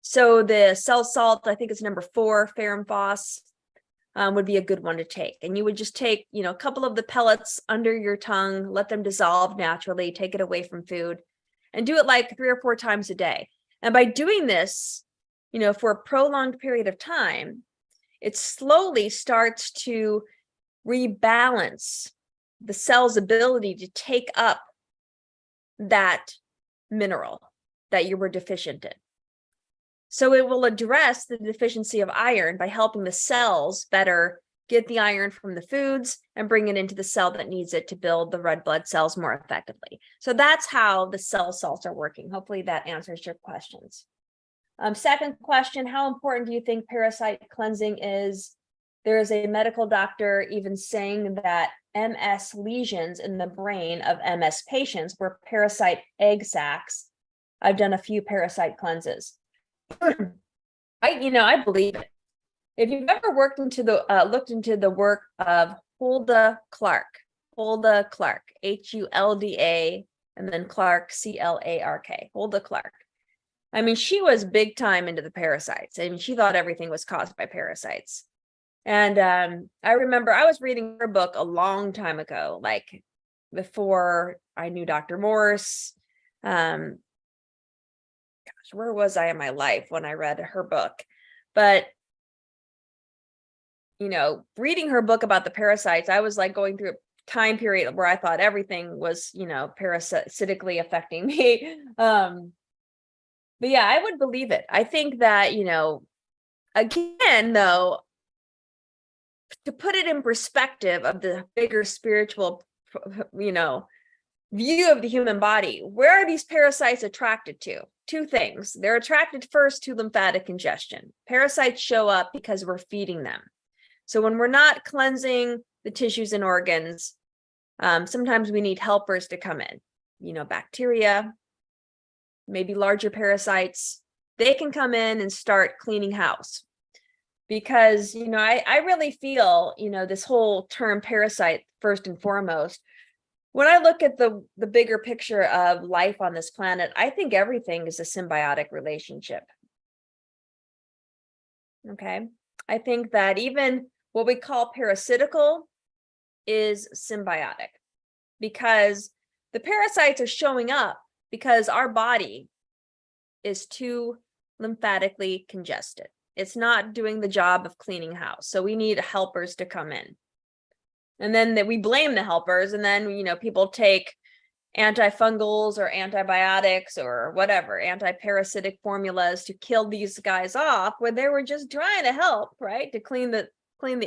So the cell salt, I think it's number 4, ferrum phos, would be a good one to take. And you would just take, you know, a couple of the pellets under your tongue, let them dissolve naturally, take it away from food, and do it like 3 or 4 times a day. And by doing this, you know, for a prolonged period of time, it slowly starts to rebalance the cell's ability to take up that mineral that you were deficient in. So it will address the deficiency of iron by helping the cells better get the iron from the foods and bring it into the cell that needs it to build the red blood cells more effectively. So that's how the cell salts are working. Hopefully that answers your questions. Second question, how important do you think parasite cleansing is? There is a medical doctor even saying that MS lesions in the brain of MS patients were parasite egg sacs. I've done a few parasite cleanses. I believe it. If you've ever looked into the work of Hulda Clark, Hulda, and then Clark, Clark, Hulda Clark. I mean, she was big time into the parasites. I mean, she thought everything was caused by parasites. And I remember I was reading her book a long time ago, like before I knew Dr. Morse. Where was I in my life when I read her book? But, you know, reading her book about the parasites, I was like going through a time period where I thought everything was, you know, parasitically affecting me. But yeah, I would believe it. I think that, you know, again, though, to put it in perspective of the bigger spiritual, you know, view of the human body, where are these parasites attracted to? 2 things. They're attracted first to lymphatic congestion. Parasites show up because we're feeding them. So when we're not cleansing the tissues and organs, sometimes we need helpers to come in, you know, bacteria, maybe larger parasites. They can come in and start cleaning house. Because, you know, I really feel, you know, this whole term parasite, first and foremost, when I look at the bigger picture of life on this planet, I think everything is a symbiotic relationship. Okay. I think that even what we call parasitical is symbiotic, because the parasites are showing up because our body is too lymphatically congested. It's not doing the job of cleaning house. So we need helpers to come in. And then that we blame the helpers, and then, people take antifungals or antibiotics or whatever, anti-parasitic formulas to kill these guys off when they were just trying to help, right? To clean the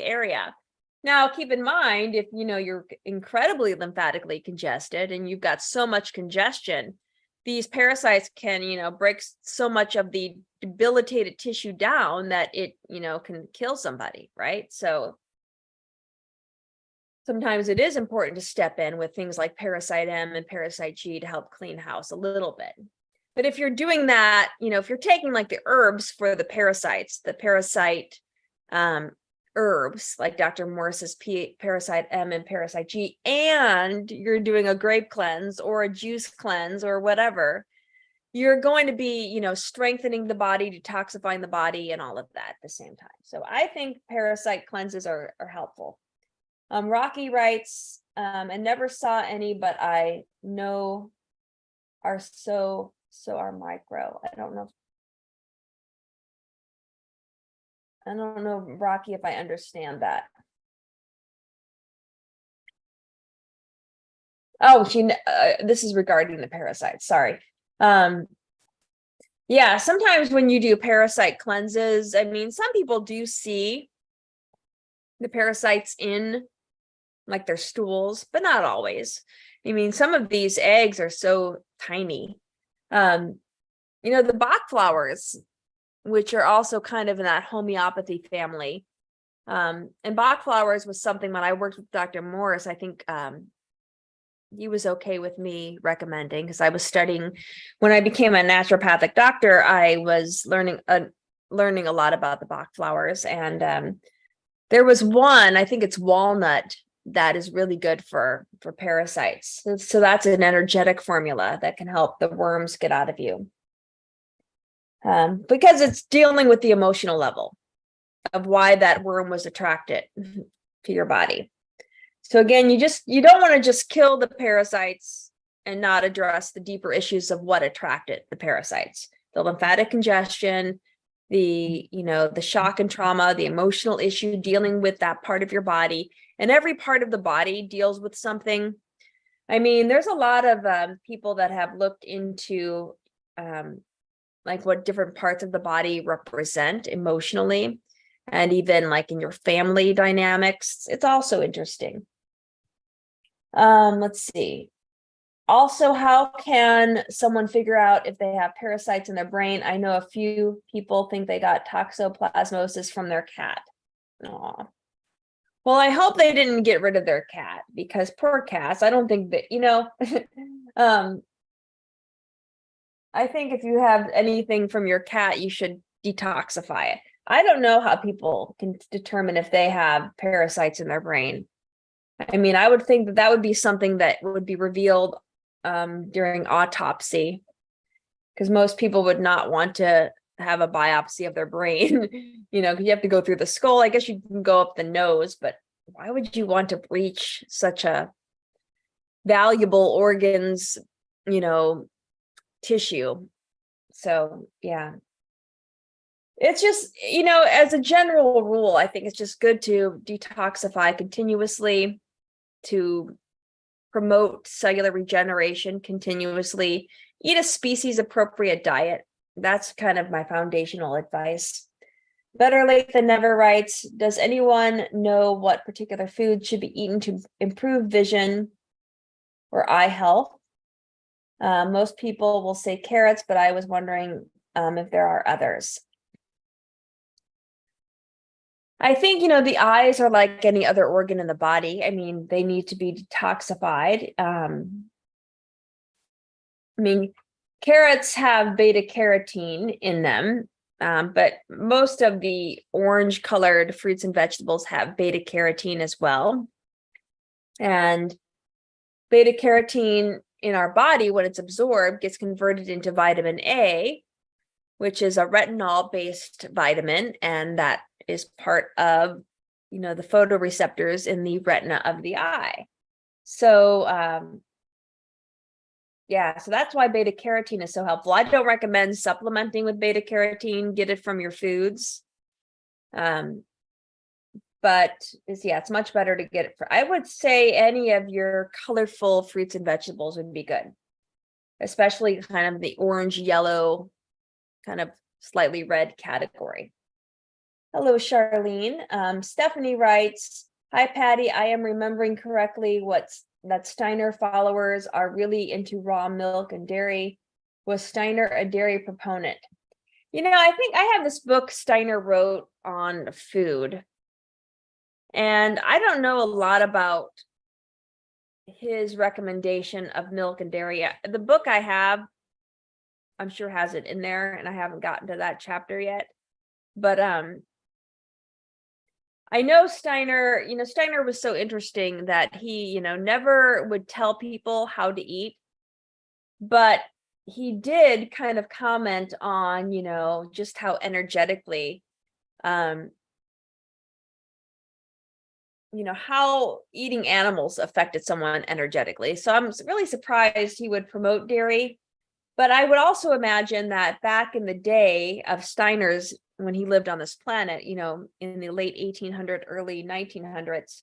area. Now, keep in mind, if you're incredibly lymphatically congested and you've got so much congestion, these parasites can, break so much of the debilitated tissue down that it, can kill somebody, right? So sometimes it is important to step in with things like Parasite M and Parasite G to help clean house a little bit. But if you're doing that, if you're taking like the herbs for the parasites, the parasite herbs like Dr. Morris's Parasite M and Parasite G, and you're doing a grape cleanse or a juice cleanse or whatever, you're going to be, strengthening the body, detoxifying the body, and all of that at the same time. So I think parasite cleanses are helpful. Rocky writes, and never saw any, but I know are so are micro. I don't know, Rocky, if I understand that. Oh, this is regarding the parasites. Sorry. Yeah, sometimes when you do parasite cleanses, I mean, some people do see the parasites in like their stools, but not always. I mean, some of these eggs are so tiny. The Bach flowers, which are also kind of in that homeopathy family. And Bach flowers was something when I worked with Dr. Morris, I think he was okay with me recommending, because I was studying when I became a naturopathic doctor. I was learning a lot about the Bach flowers, and there was one, I think it's walnut, that is really good for parasites. So that's an energetic formula that can help the worms get out of you, because it's dealing with the emotional level of why that worm was attracted to your body. So again, you don't want to just kill the parasites and not address the deeper issues of what attracted the parasites: the lymphatic congestion, the shock and trauma, the emotional issue, dealing with that part of your body. And every part of the body deals with something. I mean, there's a lot of people that have looked into like what different parts of the body represent emotionally, and even like in your family dynamics. It's also interesting. Let's see. Also, how can someone figure out if they have parasites in their brain? I know a few people think they got toxoplasmosis from their cat. Aw. Well, I hope they didn't get rid of their cat, because poor cats. I don't think that, I think if you have anything from your cat, you should detoxify it. I don't know how people can determine if they have parasites in their brain. I mean, I would think that would be something that would be revealed during autopsy, because most people would not want to have a biopsy of their brain, because you have to go through the skull. I guess you can go up the nose, but why would you want to breach such a valuable organs, tissue? So, yeah. It's just, as a general rule, I think it's just good to detoxify continuously, to promote cellular regeneration continuously, eat a species appropriate diet. That's kind of my foundational advice. Better late than never writes, does anyone know what particular food should be eaten to improve vision or eye health? Most people will say carrots, but I was wondering if there are others. I think, the eyes are like any other organ in the body. I mean, they need to be detoxified. I mean, carrots have beta carotene in them, but most of the orange colored fruits and vegetables have beta carotene as well. And beta carotene in our body, when it's absorbed, gets converted into vitamin A, which is a retinol-based vitamin, and that is part of, the photoreceptors in the retina of the eye. So, so that's why beta carotene is so helpful. I don't recommend supplementing with beta carotene. Get it from your foods. but it's much better to get it for, I would say any of your colorful fruits and vegetables would be good, especially kind of the orange, yellow, kind of slightly red category. Hello, Charlene. Stephanie writes, hi, Patty. I am remembering correctly that Steiner followers are really into raw milk and dairy. Was Steiner a dairy proponent? I think I have this book Steiner wrote on food, and I don't know a lot about his recommendation of milk and dairy. The book I have, I'm sure has it in there, and I haven't gotten to that chapter yet. But I know Steiner, Steiner was so interesting that he, never would tell people how to eat, but he did kind of comment on, just how energetically, how eating animals affected someone energetically. So I'm really surprised he would promote dairy. But I would also imagine that back in the day of Steiner's, when he lived on this planet, in the late 1800s, early 1900s,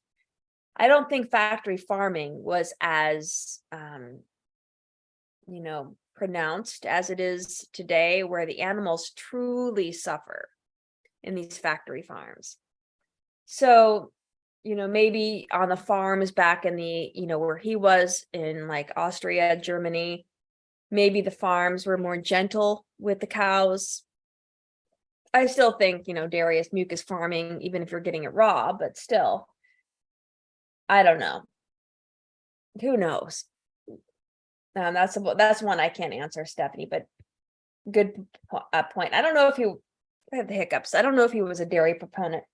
I don't think factory farming was as, pronounced as it is today, where the animals truly suffer in these factory farms. So, maybe on the farms back in the, where he was in like Austria, Germany, maybe the farms were more gentle with the cows. I still think, dairy is mucus farming, even if you're getting it raw, but still, I don't know. Who knows? That's one I can't answer, Stephanie, but good point. I don't know if I have the hiccups. I don't know if he was a dairy proponent.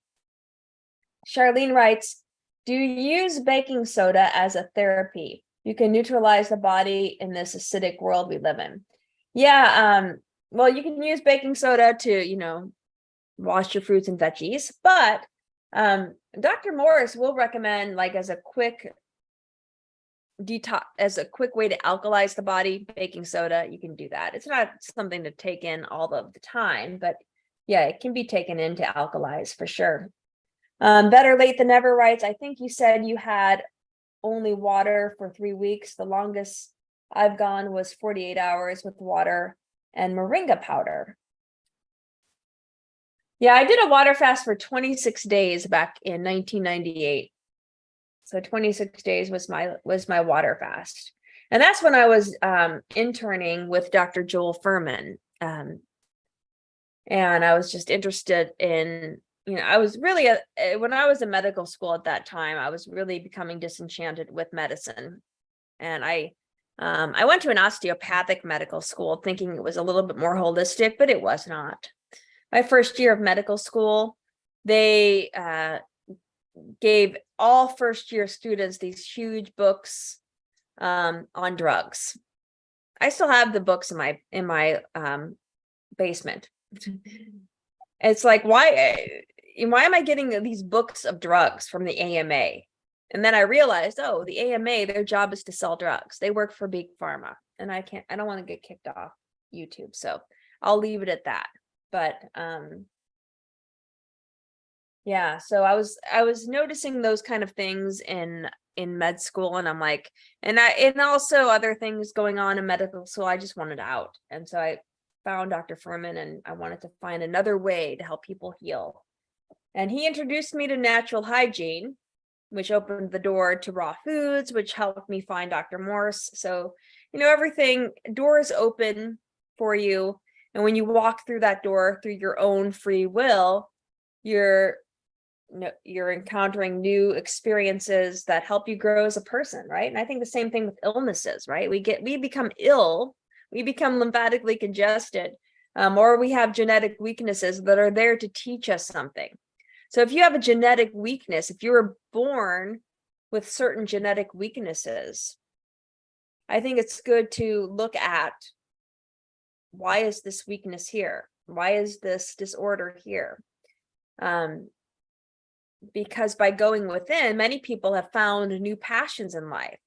Charlene writes, do you use baking soda as a therapy? You can neutralize the body in this acidic world we live in. Yeah, well, you can use baking soda to, wash your fruits and veggies, but Dr. Morris will recommend, like, as a quick detox, as a quick way to alkalize the body, baking soda. You can do that. It's not something to take in all of the time, but yeah, it can be taken in to alkalize for sure. Better late than never writes, I think you said you had only water for 3 weeks. The longest I've gone was 48 hours with water and moringa powder. Yeah, I did a water fast for 26 days back in 1998. So 26 days was my water fast. And that's when I was interning with Dr. Joel Furman. And I was just interested in, I was really, when I was in medical school at that time, I was really becoming disenchanted with medicine. And I went to an osteopathic medical school thinking it was a little bit more holistic, but it was not. My first year of medical school, they gave all first year students these huge books on drugs. I still have the books in my basement. It's like, why am I getting these books of drugs from the AMA? And then I realized, oh, the AMA, their job is to sell drugs. They work for big pharma, and I don't want to get kicked off YouTube, so I'll leave it at that. But yeah, so I was noticing those kind of things in med school, and I'm like, and also other things going on in medical school. I just wanted out, and so I found Dr. Furman, and I wanted to find another way to help people heal. And he introduced me to natural hygiene, which opened the door to raw foods, which helped me find Dr. Morse. So, everything, doors open for you. And when you walk through that door through your own free will, you're encountering new experiences that help you grow as a person, right? And I think the same thing with illnesses, right? We become ill, we become lymphatically congested, or we have genetic weaknesses that are there to teach us something. So if you have a genetic weakness, if you were born with certain genetic weaknesses, I think it's good to look at, why is this weakness here? Why is this disorder here? Because by going within, many people have found new passions in life.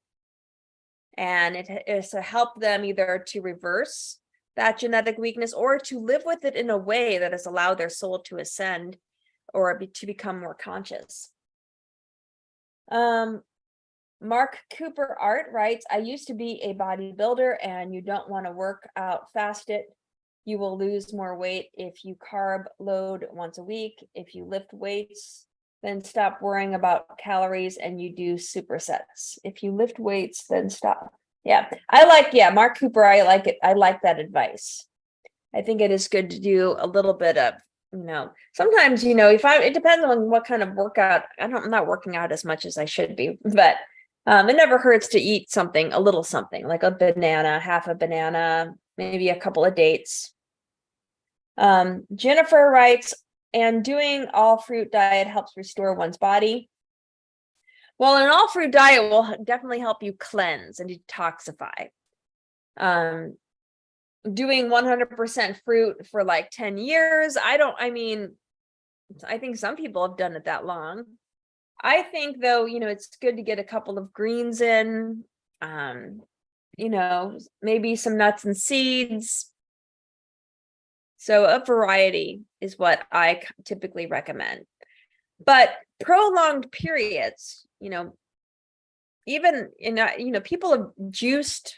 And it is to help them either to reverse that genetic weakness or to live with it in a way that has allowed their soul to ascend or to become more conscious. Mark Cooper Art writes, I used to be a bodybuilder and you don't want to work out fasted. You will lose more weight if you carb load once a week. If you lift weights, then stop worrying about calories and you do supersets. If you lift weights, then stop. Yeah, Mark Cooper, I like it. I like that advice. I think it is good to do a little bit of, sometimes, it depends on what kind of workout. I'm not working out as much as I should be, but it never hurts to eat something, a little something like a banana, half a banana, maybe a couple of dates. Jennifer writes, and doing all fruit diet helps restore one's body. Well, an all fruit diet will definitely help you cleanse and detoxify. Doing 100% fruit for like 10 years, I think some people have done it that long. I think though, it's good to get a couple of greens in, maybe some nuts and seeds. So a variety is what I typically recommend. But prolonged periods, even in, people have juiced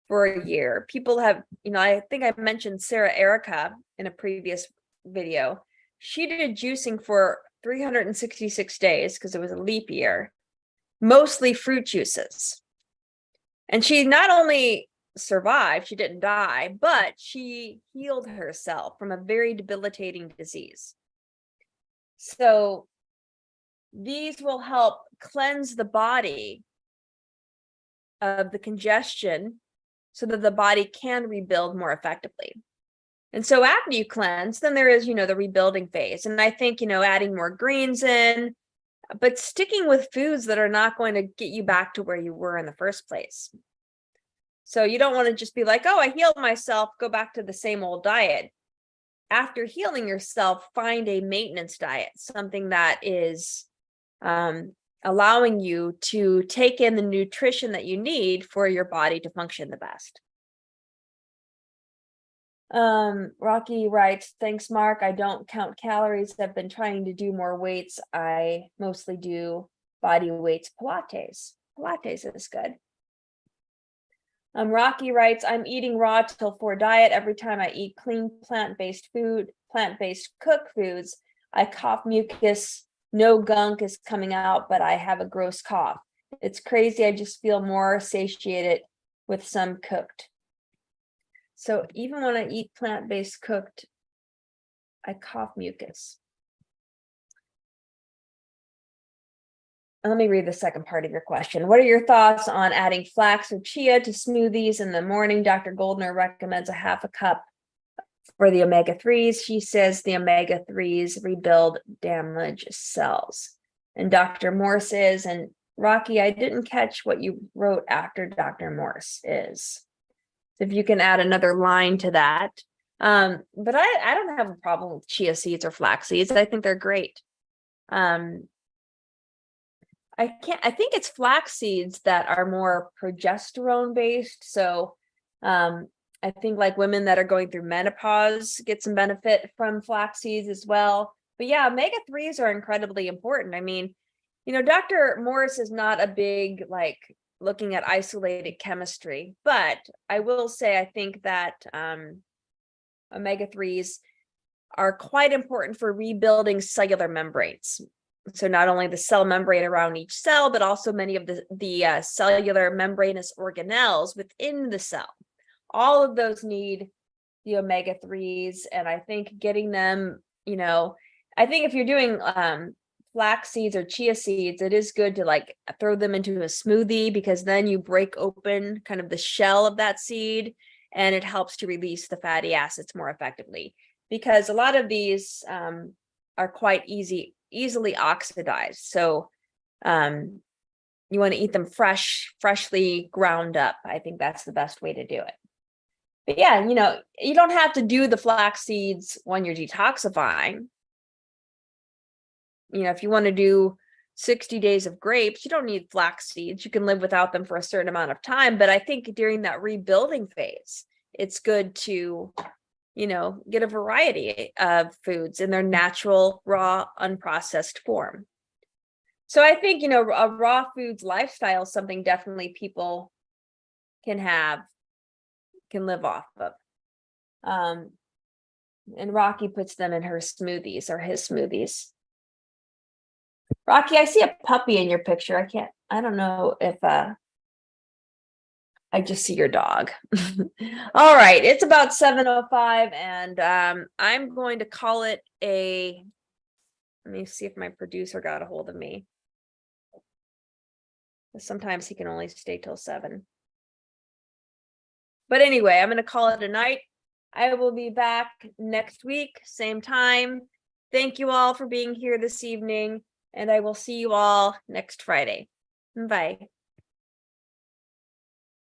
for a year. People have, I think I mentioned Sarah Erica in a previous video. She did juicing for 366 days because it was a leap year, mostly fruit juices. And she not only survived, she didn't die, but she healed herself from a very debilitating disease. So these will help cleanse the body of the congestion so that the body can rebuild more effectively. And so after you cleanse, then there is, the rebuilding phase. And I think, adding more greens in, but sticking with foods that are not going to get you back to where you were in the first place. So you don't want to just be like, oh, I healed myself, go back to the same old diet. After healing yourself, find a maintenance diet, something that is allowing you to take in the nutrition that you need for your body to function the best. Rocky writes, thanks, Mark. I don't count calories. I've been trying to do more weights. I mostly do body weights, Pilates. Pilates is good. Rocky writes, I'm eating raw till 4 diet. Every time I eat clean plant-based food, plant-based cooked foods, I cough mucus. No gunk is coming out, but I have a gross cough. It's crazy. I just feel more satiated with some cooked. So even when I eat plant-based cooked, I cough mucus. Let me read the second part of your question. What are your thoughts on adding flax or chia to smoothies in the morning? Dr. Goldner recommends a half a cup for the omega-3s. She says the omega-3s rebuild damaged cells. And Dr. Morse is, and Rocky, I didn't catch what you wrote after Dr. Morse is. If you can add another line to that. But I don't have a problem with chia seeds or flax seeds. I think they're great. I think it's flax seeds that are more progesterone based. So I think like women that are going through menopause get some benefit from flax seeds as well. But yeah, omega-3s are incredibly important. I mean, Dr. Morris is not a big looking at isolated chemistry, but I will say I think that omega-3s are quite important for rebuilding cellular membranes. So not only the cell membrane around each cell, but also many of the cellular membranous organelles within the cell. All of those need the omega-3s, and I think getting them, I think if you're doing flax seeds or chia seeds, it is good to throw them into a smoothie, because then you break open kind of the shell of that seed and it helps to release the fatty acids more effectively, because a lot of these are quite easily oxidized. So you want to eat them freshly ground up. I think that's the best way to do it. But yeah, you don't have to do the flax seeds when you're detoxifying. If you want to do 60 days of grapes, you don't need flax seeds. You can live without them for a certain amount of time. But I think during that rebuilding phase, it's good to get a variety of foods in their natural, raw, unprocessed form. So I think, a raw foods lifestyle is something definitely people can live off of. And Rocky puts them in her smoothies or his smoothies. Rocky, I see a puppy in your picture. I don't know if I just see your dog. All right, it's about 7:05 and I'm going to call it let me see if my producer got a hold of me. Sometimes he can only stay till 7. But anyway, I'm going to call it a night. I will be back next week, same time. Thank you all for being here this evening, and I will see you all next Friday. Bye.